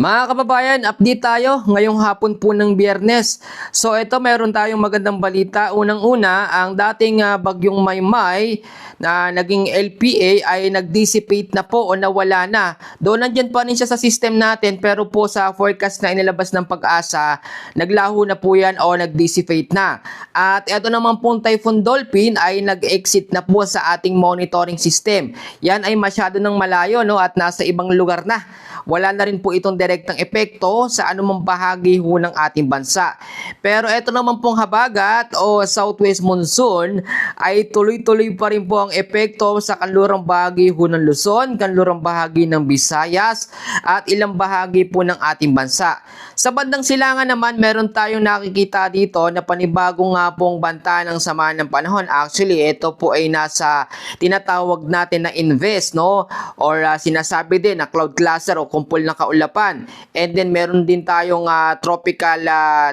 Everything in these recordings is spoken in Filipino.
Mga kababayan, update tayo ngayong hapon po ng Biyernes. So ito meron tayong magandang balita. Unang-una, ang dating bagyong Maymay na naging LPA ay nag-dissipate na po o nawala na. Doon nandyan pa rin siya sa system natin pero po sa forecast na inilabas ng Pag-asa, naglaho na po yan o nag-dissipate na. At ito naman pong Typhoon Dolphin ay nag-exit na po sa ating monitoring system. Yan ay masyado ng malayo, no, at nasa ibang lugar na. Wala na rin po itong direktang epekto sa anumang bahagi ho ng ating bansa. Pero ito naman pong habagat o southwest monsoon ay tuloy-tuloy pa rin po ang epekto sa kanlurang bahagi ho ng Luzon, kanlurang bahagi ng Visayas at ilang bahagi po ng ating bansa. Sa bandang silangan naman, meron tayong nakikita dito na panibagong nga pong banta ng sama ng panahon. Actually, ito po ay nasa tinatawag natin na invest, no? Or sinasabi din na cloud cluster o kumpol ng kaulapan. And then meron din tayong tropical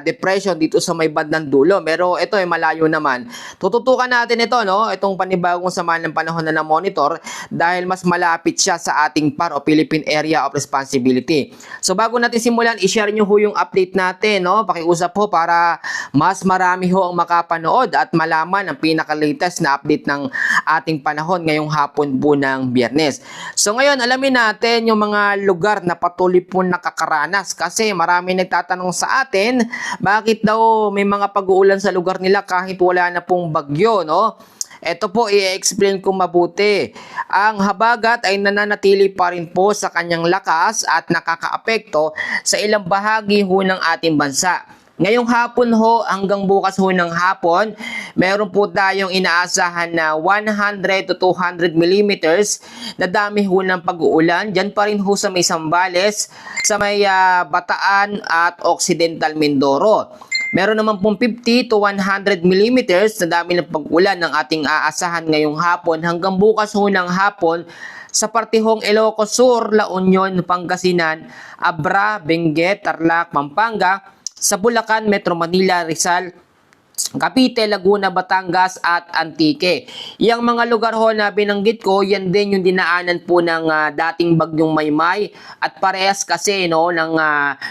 depression dito sa may bandang dulo. Pero ito ay malayo naman. Tututukan natin ito, no? Itong panibagong sama ng panahon na monitor dahil mas malapit siya sa ating PAR o Philippine Area of Responsibility. So bago natin simulan, i-share nyo ho yung update natin, no? Pakiusap ho para mas marami ho ang makapanood at malaman ang pinaka-latest na update ng ating panahon ngayong hapon po ng Biyernes. So ngayon, alamin natin yung mga lugar na patuloy po nakakaranas kasi marami nagtatanong sa atin bakit daw may mga pag-uulan sa lugar nila kahit wala na pong bagyo, no? Ito po i-explain ko mabuti. Ang habagat ay nananatili pa rin po sa kanyang lakas at nakakaapekto sa ilang bahagi ho ng ating bansa. Ngayong hapon ho hanggang bukas ho ng hapon, meron po tayong inaasahan na 100 to 200 millimeters na dami ho ng pag-uulan. Diyan pa rin ho sa may Zambales, sa may Bataan at Occidental Mindoro. Meron naman pong 50 to 100 millimeters na dami ng pag-ulan ng ating aasahan ngayong hapon hanggang bukas ho ng hapon sa partihong Ilocos Sur, La Union, Pangasinan, Abra, Benguet, Tarlac, Pampanga, sa Bulacan, Metro Manila, Rizal, Cavite, Laguna, Batangas at Antique. Yang mga lugar ho na binanggit ko, yan din yung dinaanan po ng dating bagyong Maymay at parehas kasi no ng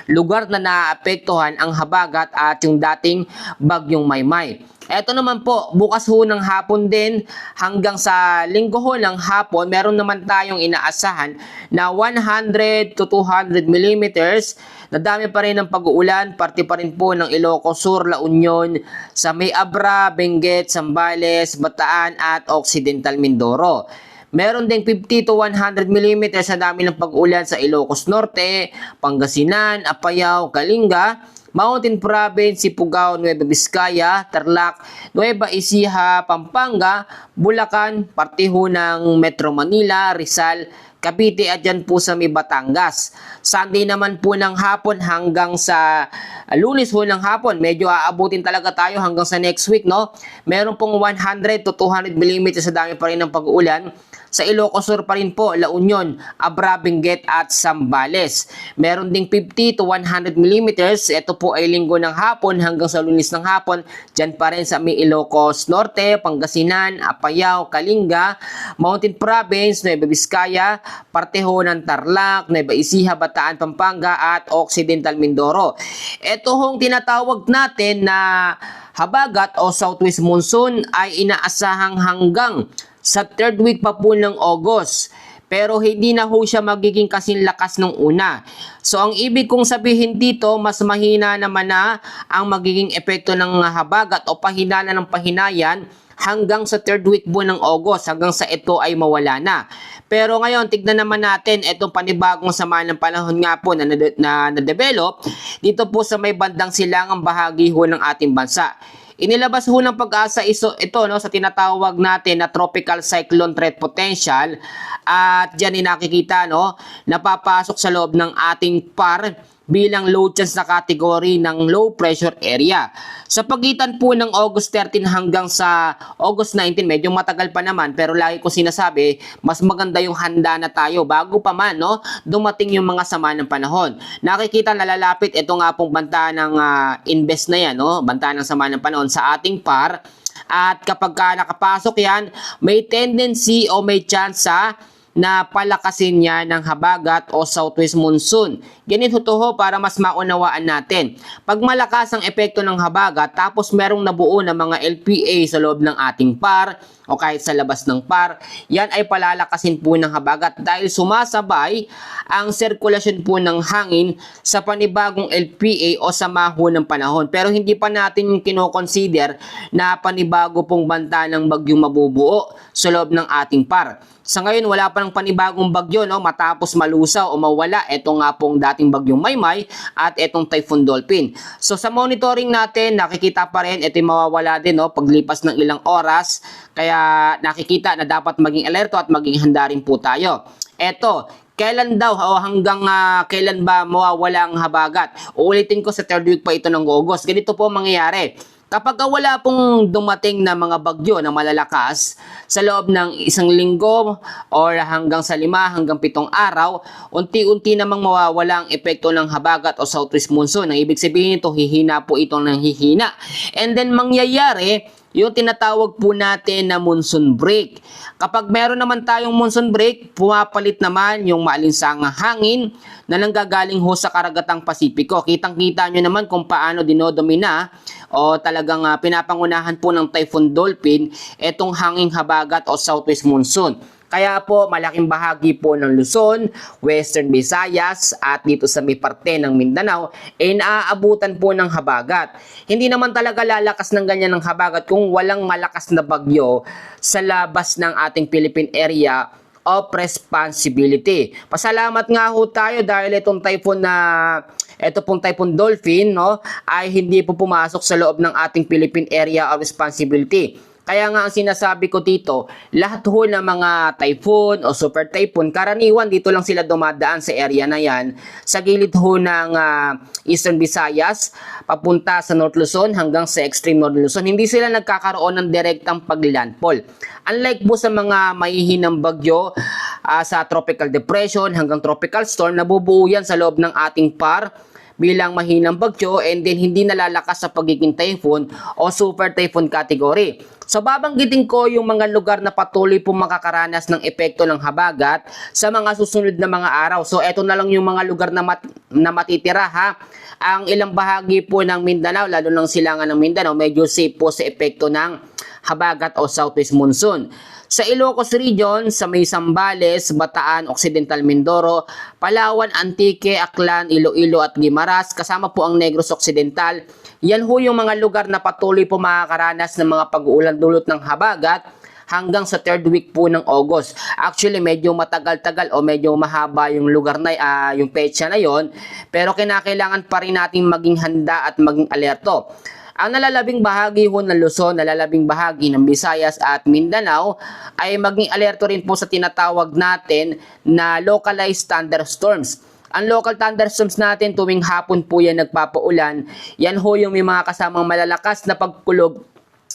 lugar na naapektuhan ang habagat at yung dating bagyong Maymay. Eto naman po, bukas ho ng hapon din hanggang sa linggo ho ng hapon, meron naman tayong inaasahan na 100 to 200 millimeters na dami pa rin ng pag-uulan, parte pa rin po ng Ilocos Sur, La Union, sa may Abra, Benguet, Zambales, Bataan at Occidental Mindoro. Meron ding 50 to 100 millimeters na dami ng pag-ulan sa Ilocos Norte, Pangasinan, Apayao, Kalinga, Mountain Province, Sipugaw, Nueva Vizcaya, Tarlac, Nueva Ecija, Pampanga, Bulacan, parte ho ng Metro Manila, Rizal, Cavite at dyan po sa may Batangas. Sunday naman po ng hapon hanggang sa Lunes ho ng hapon. Medyo aabutin talaga tayo hanggang sa next week, no? Meron pong 100 to 200 millimeters sa dami pa rin ng pag-uulan. Sa Ilocos Sur pa rin po, La Union, Abra, Benguet at Zambales. Meron ding 50 to 100 millimeters. Ito po ay linggo ng hapon hanggang sa Lunes ng hapon. Diyan pa rin sa may Ilocos Norte, Pangasinan, Apayao, Kalinga, Mountain Province, Nueva Vizcaya, parte ho ng Tarlac, Nueva Ecija, Bataan, Pampanga at Occidental Mindoro. Ito hong tinatawag natin na habagat o southwest monsoon ay inaasahang hanggang sa third week pa po ng August. Pero hindi na ho siya magiging kasing lakas nung una. So ang ibig kong sabihin dito, mas mahina naman na ang magiging epekto ng habagat o pahina na ng pahinayan hanggang sa third week po ng August, hanggang sa ito ay mawala na. Pero ngayon, tignan naman natin itong panibagong sama ng panahon nga po na na-develop dito po sa may bandang silangang bahagi ho ng ating bansa. Inilabas ho ng Pag-asa ito no, sa tinatawag natin na Tropical Cyclone Threat Potential at dyan nakikita no, napapasok sa loob ng ating PAR bilang low chance na category ng low pressure area. Sa pagitan po ng August 13 hanggang sa August 19, medyo matagal pa naman pero lagi ko sinasabi, mas maganda yung handa na tayo bago pa man no, dumating yung mga sama ng panahon. Nakikita na lalapit ito nga pong banta ng invest na yan, no? Banta ng sama ng panahon sa ating PAR. At kapag nakapasok yan, may tendency o may chance sa na palakasin niya ng habagat o southwest monsoon. Ganito to ho para mas maunawaan natin. Pag malakas ang epekto ng habagat tapos merong nabuo na mga LPA sa loob ng ating par o kahit sa labas ng par, yan ay palalakasin po ng habagat dahil sumasabay ang sirkulasyon po ng hangin sa panibagong LPA o sa maho ng panahon. Pero hindi pa natin kinoconsider na panibago pong banta ng bagyong mabubuo sa loob ng ating par. Sa ngayon, wala pa ng panibagong bagyo, no? Matapos malusaw o mawala ito nga pong dating bagyong Maymay at itong Typhoon Dolphin. So sa monitoring natin, nakikita pa rin ito mawawala din, no? Paglipas ng ilang oras. Kaya nakikita na dapat maging alerto at maging handa rin po tayo. Eto, kailan daw o hanggang kailan ba mawawala ang habagat? Uulitin ko sa third week pa ito ng August. Ganito po mangyayari. Kapag wala pong dumating na mga bagyo na malalakas sa loob ng isang linggo or hanggang sa 5 hanggang 7 araw, unti-unti namang mawawala ang epekto ng habagat o southwest monsoon. Ang ibig sabihin nito, hihina po ito ng hihina. And then mangyayari yung tinatawag po natin na monsoon break. Kapag meron naman tayong monsoon break, pumapalit naman yung maalinsangang hangin na nanggagaling ho sa karagatang Pasipiko. Kitang-kita nyo naman kung paano dinodomina o talagang pinapangunahan po ng Typhoon Dolphin itong hanging habagat o southwest monsoon. Kaya po malaking bahagi po ng Luzon, Western Visayas at dito sa may parte ng Mindanao ay naaabutan po ng habagat. Hindi naman talaga lalakas ng ganyan ng habagat kung walang malakas na bagyo sa labas ng ating Philippine area of responsibility. Pasalamat nga ho tayo dahil itong Typhoon Dolphin, no, ay hindi po pumasok sa loob ng ating Philippine area of responsibility. Kaya nga ang sinasabi ko dito, lahat ho ng mga typhoon o super typhoon, karaniwan dito lang sila dumadaan sa area na yan, sa gilid ho ng Eastern Visayas, papunta sa North Luzon hanggang sa extreme North Luzon. Hindi sila nagkakaroon ng direktang paglandfall. Unlike po sa mga mahihinang bagyo sa tropical depression hanggang tropical storm, nabubuo yan sa loob ng ating par bilang mahinang bagyo and then hindi nalalakas sa pagiging typhoon o super typhoon category. So babanggitin ko yung mga lugar na patuloy pong makakaranas ng epekto ng habagat sa mga susunod na mga araw. So eto na lang yung mga lugar na matitira ha. Ang ilang bahagi po ng Mindanao, lalo ng silangan ng Mindanao, medyo safe po sa epekto ng habagat o southwest monsoon. Sa Ilocos Region, sa may Zambales, Bataan, Occidental Mindoro, Palawan, Antique, Aklan, Iloilo at Guimaras, kasama po ang Negros Occidental. Yan ho yung mga lugar na patuloy po makakaranas ng mga pag-uulan dulot ng habagat hanggang sa third week po ng August. Actually, medyo matagal-tagal o medyo mahaba yung lugar na yung petsa na yon, pero kinakailangan pa rin natin maging handa at maging alerto. Ang nalalabing bahagi ho ng Luzon, nalalabing bahagi ng Visayas at Mindanao ay maging alerto rin po sa tinatawag natin na localized thunderstorms. Ang local thunderstorms natin tuwing hapon po yan nagpapaulan, yan ho yung may mga kasamang malalakas na pagkulog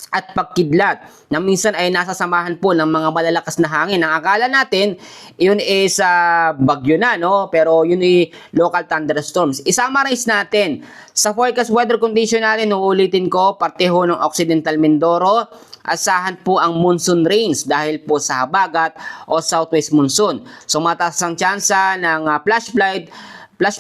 at pagkidlat na minsan ay nasasamahan po ng mga malalakas na hangin. Ang akala natin, yun is bagyo na, no? Pero yun ay local thunderstorms. I-summarize natin. Sa forecast weather condition natin, uulitin ko, parte ho ng Occidental Mindoro, asahan po ang monsoon rains dahil po sa habagat o southwest monsoon. So mataas ang tsansa ng flash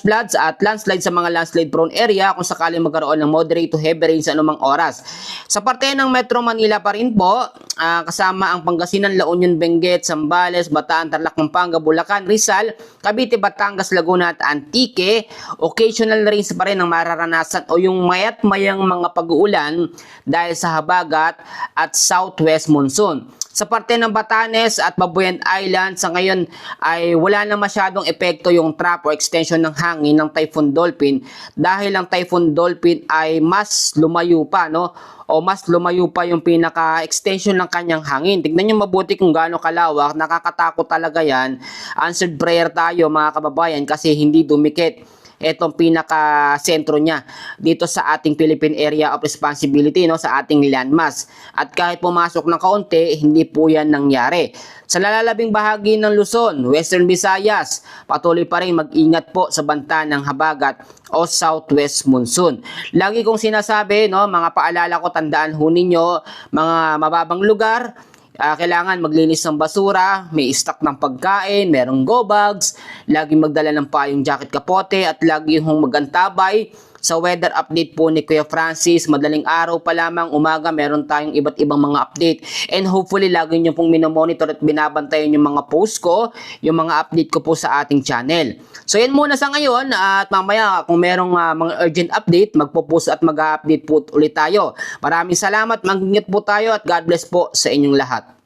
floods at landslide sa mga landslide prone area kung sakaling magkaroon ng moderate to heavy rain sa anumang oras. Sa parte ng Metro Manila pa rin po, kasama ang Pangasinan, La Union, Benguet, Zambales, Bataan, Tarlac, Pampanga, Bulacan, Rizal, Cavite, Batangas, Laguna at Antique, occasional rains pa rin ang mararanasan o yung mayat-mayang mga pag-uulan dahil sa habagat at southwest monsoon. Sa parte ng Batanes at Babuyan Island, sa ngayon ay wala na masyadong epekto yung trap o extension ng hangin ng Typhoon Dolphin dahil ang Typhoon Dolphin ay mas lumayo pa, no? O mas lumayo pa yung pinaka-extension ng kanyang hangin. Tignan nyo mabuti kung gaano kalawak, nakakatakot talaga yan. Answered prayer tayo mga kababayan kasi hindi dumikit etong pinaka-sentro niya dito sa ating Philippine Area of Responsibility, no, sa ating landmass. At kahit pumasok ng kaunti, hindi po yan nangyari. Sa lalalabing bahagi ng Luzon, Western Visayas, patuloy pa rin mag-ingat po sa banta ng habagat o southwest monsoon. Lagi kong sinasabi, no, mga paalala ko, tandaan ho ninyo, mga mababang lugar, Kailangan maglinis ng basura, may stock ng pagkain, merong go bags, laging magdala ng payong jacket kapote at lagi hong magantabay sa weather update po ni Kuya Francis. Madaling araw pa lamang, umaga, meron tayong iba't ibang mga update. And hopefully, lagi nyo pong minomonitor at binabantayan yung mga post ko, yung mga update ko po sa ating channel. So, yan muna sa ngayon. At mamaya, kung merong mga urgent update, magpo-post at mag-update po ulit tayo. Maraming salamat, mag-ingat po tayo at God bless po sa inyong lahat.